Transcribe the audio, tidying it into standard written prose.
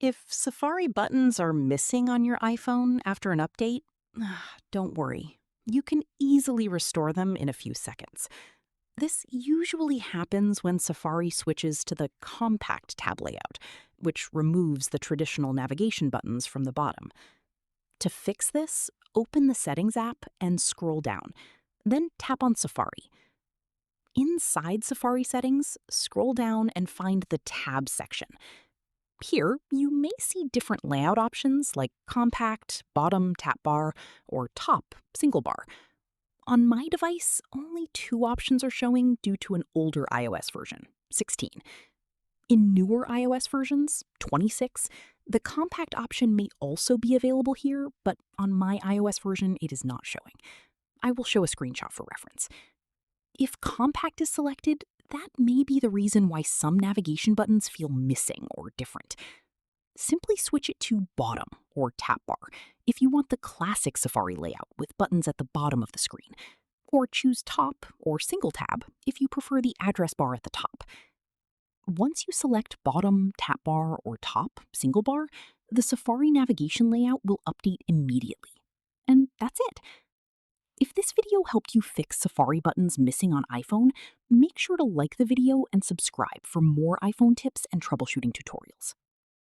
If Safari buttons are missing on your iPhone after an update, don't worry. You can easily restore them in a few seconds. This usually happens when Safari switches to the compact tab layout, which removes the traditional navigation buttons from the bottom. To fix this, open the Settings app and scroll down. Then tap on Safari. Inside Safari settings, scroll down and find the Tab section. Here, you may see different layout options like compact, bottom tap bar, or top single bar. On my device, only two options are showing due to an older iOS version, 16. In newer iOS versions, 26, the compact option may also be available here, but on my iOS version, it is not showing. I will show a screenshot for reference. If compact is selected, that may be the reason why some navigation buttons feel missing or different. Simply switch it to bottom or tap bar if you want the classic Safari layout with buttons at the bottom of the screen, or choose top or single tab if you prefer the address bar at the top. Once you select bottom, tap bar, or top, single bar, the Safari navigation layout will update immediately. And that's it. If this video helped you fix Safari buttons missing on iPhone, make sure to like the video and subscribe for more iPhone tips and troubleshooting tutorials.